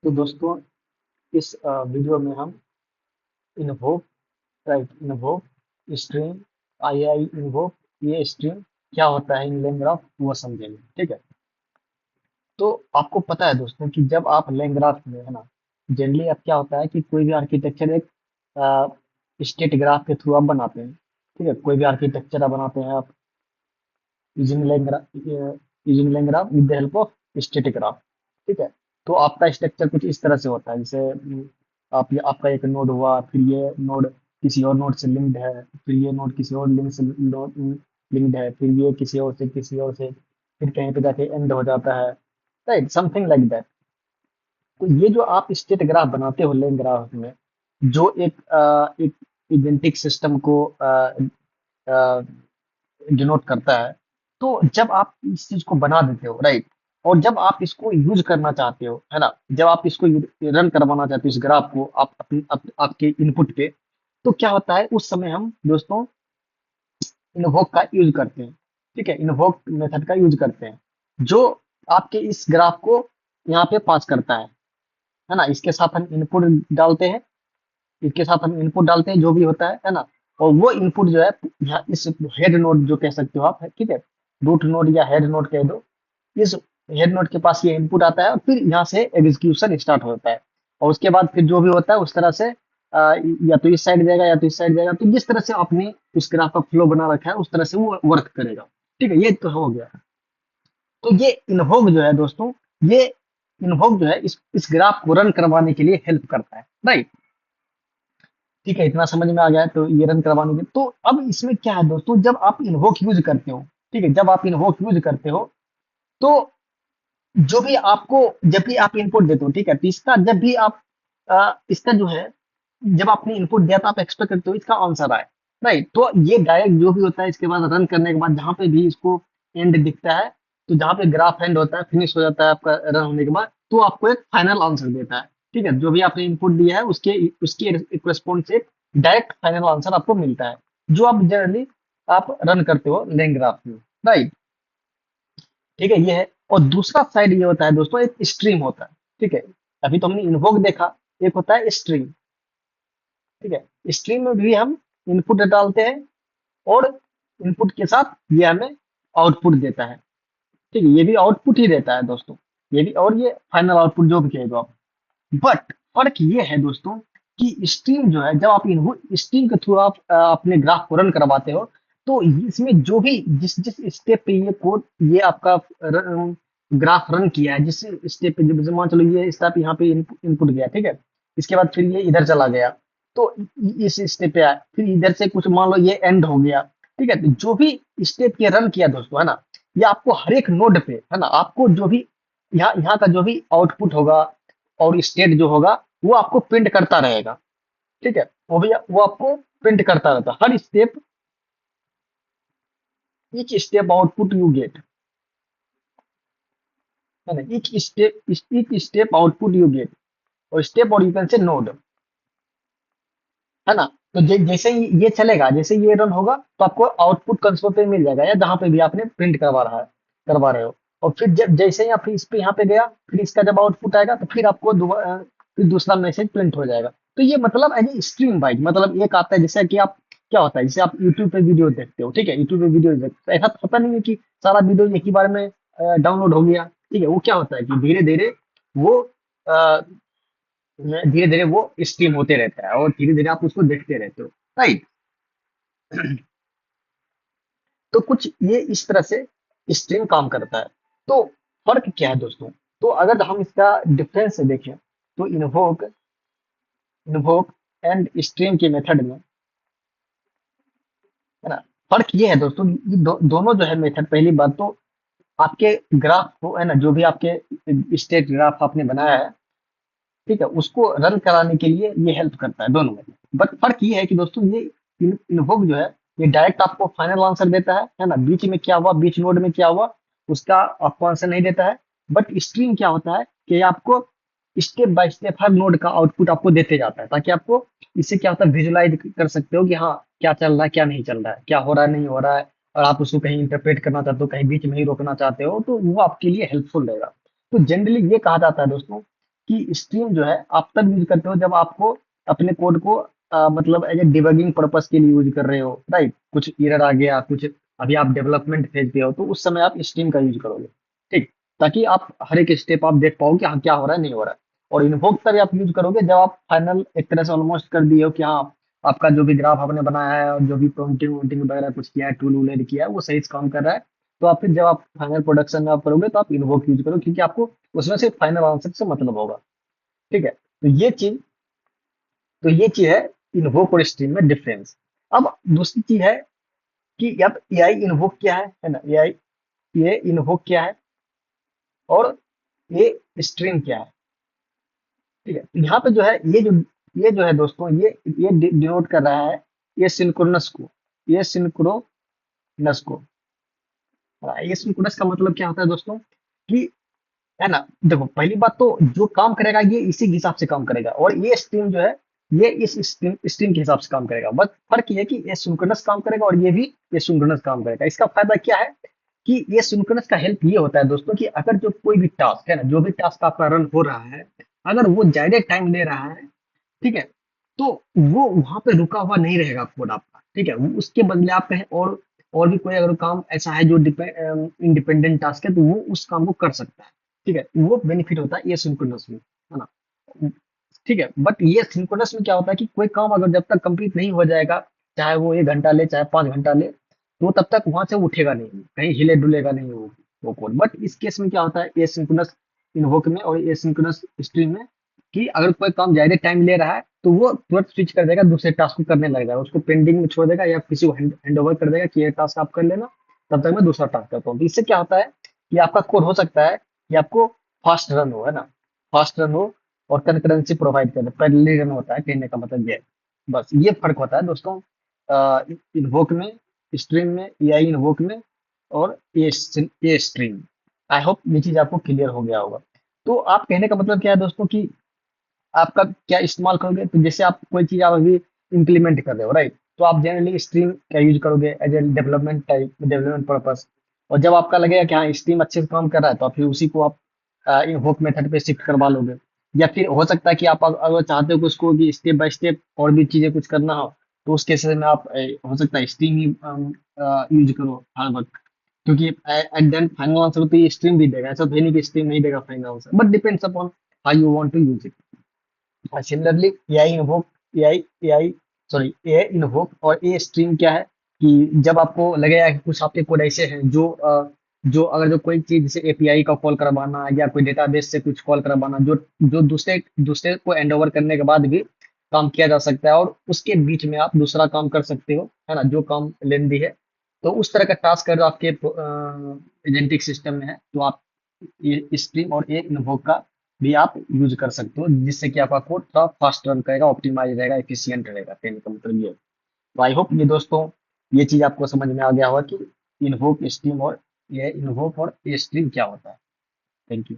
तो दोस्तों इस वीडियो में हम इन्वोक राइट इन्वोक स्ट्रिंग आई इन्वोक ये स्ट्रिंग क्या होता है इन लैंग्राफ वो समझेंगे। ठीक है। तो आपको पता है दोस्तों कि जब आप लैंग्राफ में है ना जनरली अब क्या होता है कि कोई भी आर्किटेक्चर एक स्टेट ग्राफ के थ्रू आप बनाते हैं। ठीक है। कोई भी आर्किटेक्चर आप बनाते हैं आप using लैंग्राफ with the help of static graph. ठीक है। तो आपका स्ट्रक्चर कुछ इस तरह से होता है जैसे आपका एक नोड हुआ, फिर ये नोड किसी और नोड से लिंक्ड है, फिर ये नोड किसी और लिंक से लिंक्ड है, फिर ये किसी और से फिर कहीं पे जाके एंड हो जाता है। Right, something like that. तो ये जो आप स्टेट ग्राफ बनाते हो लेन ग्राफ में, जो एक इवेंटिक सिस्टम को डिनोट करता है। तो जब आप इस चीज को बना देते हो, राइट, और जब आप इसको यूज करना चाहते हो, है ना, जब आप इसको रन करवाना चाहते हो इस ग्राफ को आपके इनपुट पे, तो क्या होता है उस समय हम दोस्तों इन्वोक का यूज करते हैं। ठीक है। इन्वोक मेथड का यूज करते हैं जो आपके इस ग्राफ को यहाँ पे पास करता है ना। इसके साथ हम इनपुट डालते हैं, इसके साथ हम इनपुट डालते हैं जो भी होता है ना। और वो इनपुट जो है यहाँ इस हेड नोड जो कह सकते हो आप, है ठीक है, रूट नोड या हेड नोड कह दो, इस हेड नोड के पास ये इनपुट आता है और फिर यहाँ से एग्जीक्यूशन स्टार्ट होता है। और उसके बाद फिर जो भी होता है उस तरह से या तो इस साइड जाएगा या तो इस साइड जाएगा। तो जिस तरह से आपने उस ग्राफ का फ्लो बना रखा है उस तरह से वो वर्क करेगा। ठीक है, ये तो हो गया। तो ये इन्वोक जो है दोस्तों, ये इन्वोक जो है इस ग्राफ को रन करवाने के लिए हेल्प करता है। राइट। ठीक है, इतना समझ में आ गया है। तो ये रन करवाने के तो अब इसमें क्या है दोस्तों, जब आप इन्वोक यूज करते हो, ठीक है, जब आप इन्वोक यूज करते हो तो जो भी आपको जब भी आप इनपुट देते हो, ठीक है, तो इसका जब भी आप इसका जो है जब आपने इनपुट दिया तो आप एक्सपेक्ट करते हो इसका आंसर आए। राइट। तो ये डायरेक्ट जो भी होता है इसके बाद रन करने के बाद जहां पे भी इसको एंड दिखता है, तो जहां पे ग्राफ एंड होता है, फिनिश हो जाता है आपका रन होने के बाद, तो आपको एक फाइनल आंसर देता है। ठीक है, जो भी आपने इनपुट दिया है उसके उसके रिस्पॉन्स से डायरेक्ट फाइनल आंसर आपको मिलता है, जो आप जनरली आप रन करते हो लेंग ग्राफ में। राइट। ठीक है, ये है। और दूसरा साइड ये होता है दोस्तों, एक स्ट्रीम होता है। ठीक है, अभी तो हमने इन्वोक देखा, एक होता है स्ट्रीम। ठीक है, स्ट्रीम में भी हम इनपुट डालते हैं और इनपुट के साथ ये हमें आउटपुट देता है। ठीक है, ये भी आउटपुट ही देता है दोस्तों, ये भी, और ये फाइनल आउटपुट जो भी कहेगा आप। बट फर्क ये है दोस्तों कि स्ट्रीम जो है, जब आप स्ट्रीम के थ्रू आप अपने ग्राफ को रन करवाते हो, तो इसमें जो भी जिस जिस स्टेप पे ये कोड ये आपका ग्राफ रन किया है, जिस स्टेप पे, जब मान चलो ये स्टेप यहाँ पे इनपुट गया, ठीक है, इसके बाद फिर ये इधर चला गया, तो इस स्टेप पे आया, फिर इधर से कुछ मान लो ये एंड हो गया। ठीक है, तो जो भी स्टेप ये रन किया दोस्तों, है ना, ये आपको हर एक नोड पे, है ना, आपको जो भी यहाँ यहाँ का जो भी आउटपुट होगा और स्टेट जो होगा वो आपको प्रिंट करता रहेगा। ठीक है, वो आपको प्रिंट करता रहता है हर step, each step output you get, है ना, each step output you get, और स्टेप और यू कैन से नोड, है ना। तो जैसे ही ये चलेगा, जैसे ये रन होगा तो आपको आउटपुट कंसोल पे मिल जाएगा या जहां पे भी आपने प्रिंट करवा रहे हो। और फिर जब जैसे ही आप इस पे यहाँ पे गया, फिर इसका जब आउटपुट आएगा तो फिर आपको फिर दूसरा मैसेज प्रिंट हो जाएगा। तो ये मतलब एज स्ट्रीम वाइज, मतलब एक आता है जैसे कि आप, क्या होता है जैसे आप यूट्यूब पे वीडियो देखते हो, ठीक है, यूट्यूब पे वीडियो देखते हो, ऐसा तो होता नहीं है कि सारा वीडियो एक ही बार में डाउनलोड हो गया। ठीक है, वो क्या होता है कि धीरे धीरे वो धीरे धीरे वो स्ट्रीम होते रहता है और धीरे धीरे आप उसको देखते रहते हो। राइट। तो कुछ ये इस तरह से स्ट्रीम काम करता है। तो फर्क क्या है दोस्तों, तो अगर हम इसका डिफरेंस से देखें तो इन्वोक इन्वोक एंड स्ट्रीम के मेथड में, है ना, फर्क ये है दोस्तों, ये दोनों जो है मेथड, पहली बात तो आपके ग्राफ को, है ना, जो भी आपके स्टेट ग्राफ आपने बनाया है, ठीक है, उसको रन कराने के लिए ये हेल्प करता है दोनों में। बट फर्क ये है कि दोस्तों ये इन्वोक जो है ये डायरेक्ट आपको फाइनल आंसर देता है ना, बीच में क्या हुआ, बीच नोड में क्या हुआ उसका आपको आंसर नहीं देता है। बट स्ट्रीम क्या होता है कि आपको step by step her node का आउटपुट आपको देते जाता है, ताकि आपको इससे क्या होता है विजुलाइज कर सकते हो कि हाँ क्या चल रहा है, क्या नहीं चल रहा है, क्या हो रहा है, नहीं हो रहा है। और आप उसको कहीं इंटरप्रेट करना चाहते हो, कहीं बीच में ही रोकना चाहते हो, तो वो आपके लिए हेल्पफुल रहेगा। तो जनरली ये कहा जाता है दोस्तों कि स्ट्रीम जो है आप तब यूज करते हो जब आपको अपने कोड को मतलब एज ए डिबगिंग पर्पस के लिए यूज कर रहे हो, राइट? कुछ एरर आ गया, कुछ अभी आप डेवलपमेंट फेज पे हो, तो उस समय आप स्ट्रीम का यूज करोगे, ठीक? ताकि आप हर एक स्टेप आप देख पाओ कि हाँ क्या हो रहा है, नहीं हो रहा है। और इन्वोक तभी आप यूज करोगे जब आप फाइनल एक तरह से ऑलमोस्ट कर दिए हो कि हाँ आपका जो भी ग्राफ आपने बनाया है और जो भी प्रोम्प्टिंग वोम्प्टिंग वगैरह कुछ किया है, टूल वूल ऐड किया है, वो सही से काम कर रहा है। तो आप फिर जब आप फाइनल प्रोडक्शन में आप करोगे तो आप इन्वोक यूज करो, क्योंकि आपको उसमें से फाइनल आंसर से मतलब होगा, ठीक है? तो ये चीज है इन्वोक और स्ट्रीम में डिफरेंस। अब दूसरी चीज है कि अब एआई इन्वोक क्या है ना? एआई ये इन्वोक क्या है और ये स्ट्रीम क्या है, ठीक है? तो यहाँ पे जो है ये जो है दोस्तों, ये डिनोट कर रहा है ये सिंक्रोनस को, ये सिंक्रोनस को। ये सिंक्रोनस का मतलब क्या होता है दोस्तों कि, है ना, देखो पहली बात तो जो काम करेगा ये इसी के हिसाब से काम करेगा, और ये स्ट्रीम जो है ये इस स्ट्रीम के हिसाब से काम करेगा। बस फर्क ये है कि ये सिंक्रोनस काम करेगा और ये सिंक्रोनस काम करेगा। इसका फायदा क्या है कि ये सिंक्रोनस का हेल्प ये होता है दोस्तों कि अगर जो कोई भी टास्क है ना, जो भी टास्क आपका रन हो रहा है, अगर वो ज्यादा टाइम ले रहा है, ठीक है, तो वो वहां पे रुका हुआ नहीं रहेगा कोड आपका, ठीक है? वो उसके बदले आप कहें और भी कोई अगर काम ऐसा है जो इंडिपेंडेंट टास्क है, तो वो उस काम को कर सकता है, ठीक है? वो बेनिफिट होता है ये सिंक्रोनस में, है ना? ठीक है, बट ये सिंक्रोनस में क्या होता है कि कोई काम अगर जब तक कंप्लीट नहीं हो जाएगा, चाहे वो 1 घंटा ले चाहे 5 घंटा ले, तो तब तक वहां से उठेगा नहीं, कहीं हिले डुलेगा नहीं वो कोड। बट इस केस में क्या होता है ये सिंक्रोनस इन्वोक में और ये सिंक्रोनस स्ट्रीम में, कि अगर कोई काम ज्यादा टाइम ले रहा है तो वो तुरंत स्विच कर देगा, दूसरे टास्क को करने लग जाएगा, उसको पेंडिंग में छोड़ देगा या किसी को हैंड ओवर कर देगा कि ये टास्क आप कर लेना, तब तक मैं दूसरा टास्क करता हूँ। तो इससे क्या होता है कि आपका कोड हो सकता है कि आपको फास्ट रन हो, है ना, फास्ट रन हो और कंकरेंसी प्रोवाइड करे, पैरेलली रन होता है, कहने का मतलब ये है। बस ये फर्क होता है दोस्तों इन्वोक में, स्ट्रीम में, एआई इन्वोक में और ये स्ट्रीम। आई होप ये चीज आपको क्लियर हो गया होगा। तो आप कहने का मतलब क्या है दोस्तों कि आपका क्या इस्तेमाल करोगे, तो जैसे आप कोई चीज आप अभी इम्प्लीमेंट कर रहे हो, राइट? तो आप जनरली स्ट्रीम का यूज करोगे as a development type, development purpose. और जब आपका लगेगा कि हाँ स्ट्रीम अच्छे से काम कर रहा है, तो आप फिर उसी को आप इन्वोक मेथड पे शिफ्ट करवा लोगे। या फिर हो सकता है कि आप अगर चाहते हो कि उसको कि स्टेप बाय स्टेप और भी चीजें कुछ करना हो, तो उस केसेस में आप हो सकता है स्ट्रीम ही यूज करो हर वक्त, क्योंकि एट देन फाइनल आंसर तो ये स्ट्रीम भी देगा, ऐसा तो है नहीं कि स्ट्रीम नहीं देगा final answer, but depends upon how you want to use it. Similarly AI invoke, AI AI sorry AI invoke और ए स्ट्रीम क्या है कि जब आपको लगेगा कि कुछ आपके कोड ऐसे हैं जो अगर जो कोई चीज जैसे एपीआई का कॉल करवाना या कोई डेटाबेस से कुछ कॉल करवाना, जो जो दूसरे दूसरे को हैंड ओवर करने के बाद भी काम किया जा सकता है, और उसके बीच में आप दूसरा काम कर सकते हो, है ना, जो काम लेंदी है। तो उस तरह का टास्क अगर आपके एजेंटिक सिस्टम में है, तो आप ये स्ट्रीम और ये इन्वोक का भी आप यूज कर सकते हो, जिससे कि आपका कोड थोड़ा फास्ट रन करेगा, ऑप्टिमाइज रहेगा, एफिशिएंट रहेगा, कहने का मतलब ये है। तो आई होप ये दोस्तों ये चीज आपको समझ में आ गया होगा कि इन्वोक स्ट्रीम और ये इन्वोक और ये स्ट्रीम क्या होता है। Thank you.